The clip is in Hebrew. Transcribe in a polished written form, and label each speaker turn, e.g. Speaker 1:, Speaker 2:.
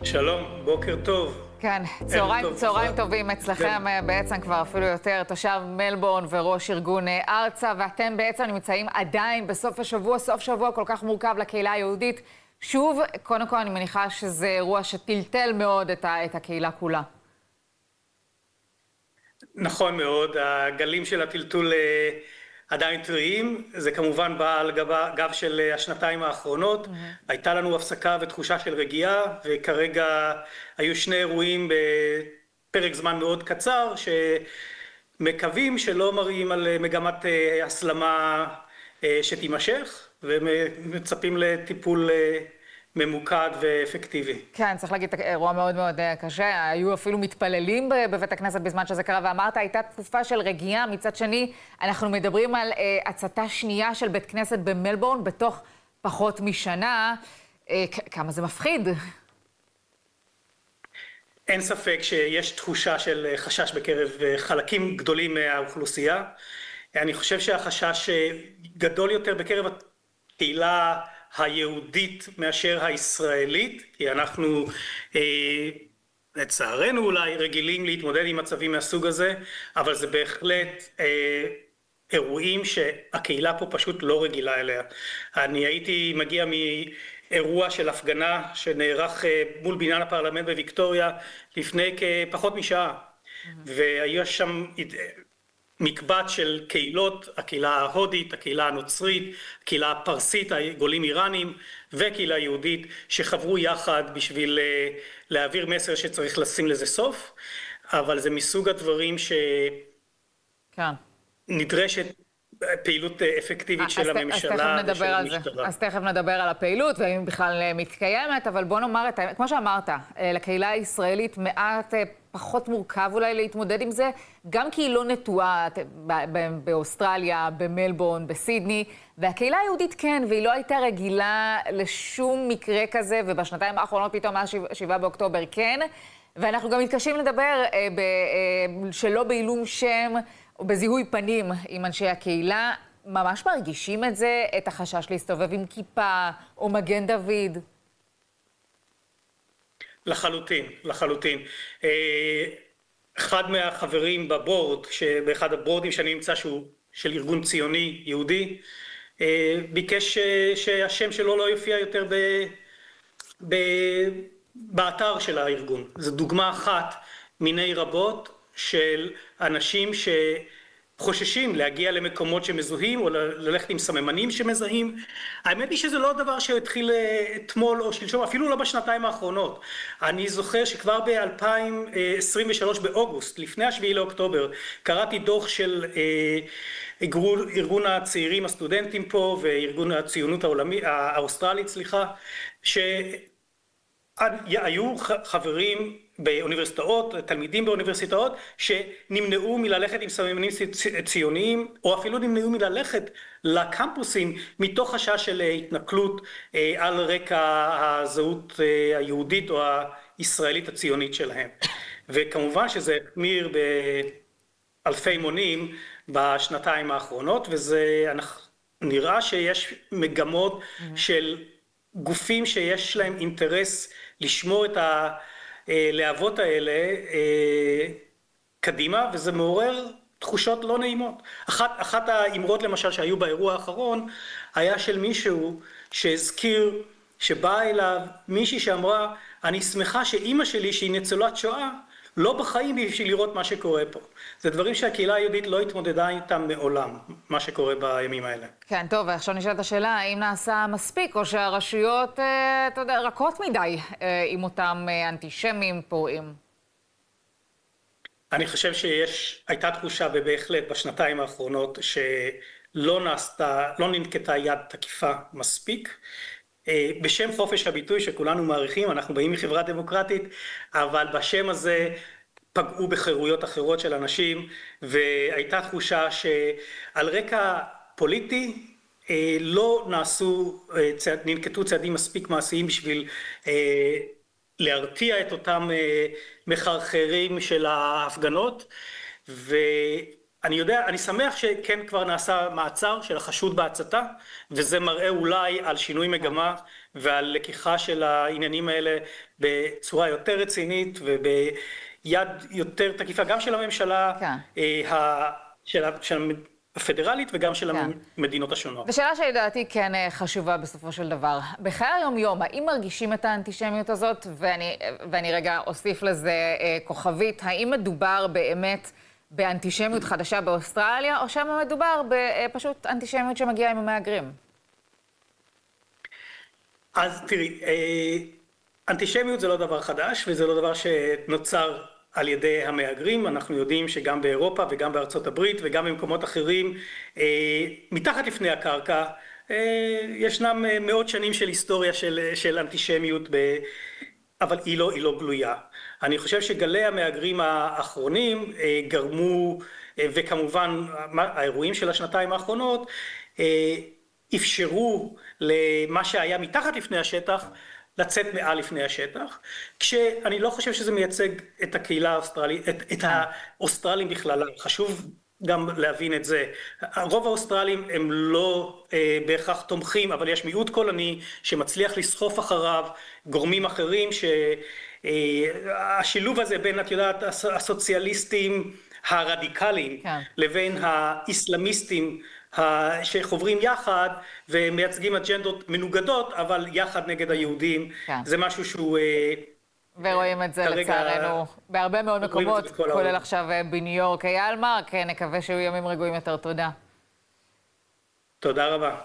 Speaker 1: שלום, בוקר טוב.
Speaker 2: כן,
Speaker 1: ערב טוב.
Speaker 2: צהריים טובים אצלכם, בעצם כבר אפילו יותר, תושב מלבורן וראש ארגון ארצה, ואתם בעצם נמצאים עדיין בסוף השבוע, סוף שבוע כל כך מורכב לקהילה היהודית. שוב, קודם כל אני מניחה שזה אירוע שטלטל מאוד את הקהילה כולה.
Speaker 1: נכון מאוד, הגלים של הטלטול עדיין טריים, זה כמובן בא על גב של השנתיים האחרונות. הייתה לנו הפסקה ותחושה של רגיעה, וכרגע היו שני אירועים בפרק זמן מאוד קצר, שמקווים שלא מראים על מגמת הסלמה שתימשך, ומצפים לטיפול ממוקד ואפקטיבי.
Speaker 2: כן, צריך להגיד, אירוע מאוד מאוד קשה. היו אפילו מתפללים בבית הכנסת בזמן שזה קרה, ואמרת, הייתה תקופה של רגיעה. מצד שני, אנחנו מדברים על הצתה שנייה של בית כנסת במלבורן בתוך פחות משנה. כמה זה מפחיד.
Speaker 1: אין ספק שיש תחושה של חשש בקרב חלקים גדולים מהאוכלוסייה. אני חושב שהחשש גדול יותר בקרב הקהילה היהודית מאשר הישראלית, כי אנחנו לצערנו אולי רגילים להתמודד עם מצבים מהסוג הזה, אבל זה בהחלט אירועים שהקהילה פה פשוט לא רגילה אליה. אני הייתי מגיע מאירוע של הפגנה שנערך מול בניין הפרלמנט בוויקטוריה לפני כפחות משעה, והיו שם מקבץ של קהילות, הקהילה ההודית, הקהילה הנוצרית, הקהילה הפרסית, גולים איראנים וקהילה יהודית שחברו יחד בשביל להעביר מסר שצריך לשים לזה סוף, אבל זה מסוג הדברים שנדרשת פעילות אפקטיבית של הממשלה ושל המשטרה.
Speaker 2: אז תכף נדבר על הפעילות והאם בכלל מתקיימת, אבל בוא נאמר את האמת, כמו שאמרת, לקהילה הישראלית מעט פחות מורכב אולי להתמודד עם זה, גם כי היא לא נטועה באוסטרליה, במלבורן, בסידני, והקהילה היהודית כן, והיא לא הייתה רגילה לשום מקרה כזה, ובשנתיים האחרונות פתאום מאז 7 באוקטובר כן, ואנחנו גם מתקשים לדבר שלא בעילום שם או בזיהוי פנים עם אנשי הקהילה. ממש מרגישים את זה, את החשש להסתובב עם כיפה או מגן דוד?
Speaker 1: לחלוטין, לחלוטין. אחד מהחברים בבורד, באחד הבורדים שאני נמצא שהוא של ארגון ציוני יהודי, ביקש שהשם שלו לא יופיע יותר באתר של הארגון. זו דוגמה אחת מיני רבות של אנשים שחוששים להגיע למקומות שמזוהים או ללכת עם סממנים שמזהים. האמת היא שזה לא דבר שהתחיל אתמול או שלשום, אפילו לא בשנתיים האחרונות. אני זוכר שכבר ב-2023 באוגוסט, לפני 7 לאוקטובר, קראתי דוח של ארגון הצעירים הסטודנטים פה וארגון הציונות האוסטרלית, שהיו חברים באוניברסיטאות, תלמידים באוניברסיטאות, שנמנעו מללכת עם סממנים ציוניים, או אפילו נמנעו מללכת לקמפוסים, מתוך חשש של התנכלות על רקע הזהות היהודית או הישראלית הציונית שלהם. וכמובן שזה החמיר באלפי מונים בשנתיים האחרונות, וזה נראה שיש מגמות של גופים שיש להם אינטרס לשמור את הלהבות האלה קדימה, וזה מעורר תחושות לא נעימות. אחת האמרות למשל שהיו באירוע האחרון, היה של מישהו שהזכיר שבאה אליו מישהי שאמרה, אני שמחה שאימא שלי שהיא ניצולת שואה, לא בחיים בשביל לראות מה שקורה פה. זה דברים שהקהילה היהודית לא התמודדה איתם מעולם, מה שקורה בימים האלה.
Speaker 2: כן, טוב, ועכשיו נשאלת השאלה, האם נעשה מספיק, או שהרשויות, אתה יודע, רכות מדי עם אותם אנטישמים פורעים?
Speaker 1: אני חושב הייתה תחושה ובהחלט בשנתיים האחרונות שלא ננקטה יד תקיפה מספיק. בשם חופש הביטוי שכולנו מעריכים, אנחנו באים מחברה דמוקרטית, אבל בשם הזה פגעו בחירויות אחרות של אנשים, והייתה תחושה שעל רקע פוליטי לא ננקטו צעדים מספיק מעשיים בשביל להרתיע את אותם מחרחרים של ההפגנות, אני שמח שכן כבר נעשה מעצר של החשוד בהצתה, וזה מראה אולי על שינוי מגמה, ועל לקיחה של העניינים האלה בצורה יותר רצינית וביד יותר תקיפה, גם של הממשלה, של הפדרלית וגם של המדינות השונות.
Speaker 2: ושאלה שלדעתי כן חשובה בסופו של דבר. בחיי היום-יום, האם מרגישים את האנטישמיות הזאת, ואני רגע אוסיף לזה כוכבית, האם מדובר באמת באנטישמיות חדשה באוסטרליה, או שמה מדובר בפשוט אנטישמיות שמגיעה עם המהגרים?
Speaker 1: אז תראי, אנטישמיות זה לא דבר חדש, וזה לא דבר שנוצר על ידי המהגרים. אנחנו יודעים שגם באירופה וגם בארצות הברית וגם במקומות אחרים, מתחת לפני הקרקע, ישנם מאות שנים של היסטוריה של אנטישמיות, אבל היא לא גלויה. אני חושב שגלי המהגרים האחרונים גרמו, וכמובן האירועים של השנתיים האחרונות, אפשרו למה שהיה מתחת לפני השטח, לצאת מעל לפני השטח, כשאני לא חושב שזה מייצג את הקהילה האוסטרלית, את האוסטרלים בכלל. חשוב גם להבין את זה. רוב האוסטרלים הם לא בהכרח תומכים, אבל יש מיעוט קולני שמצליח לסחוף אחריו גורמים אחרים, שהשילוב הזה בין, את יודעת, הסוציאליסטים הרדיקליים לבין האסלאמיסטים שחוברים יחד ומייצגים אג'נדות מנוגדות, אבל יחד נגד היהודים. זה משהו שהוא...
Speaker 2: ורואים את זה לצערנו בהרבה מאוד מקומות, כולל עכשיו בניו יורק. אייל מרק, נקווה שיהיו ימים רגועים יותר. תודה.
Speaker 1: תודה רבה.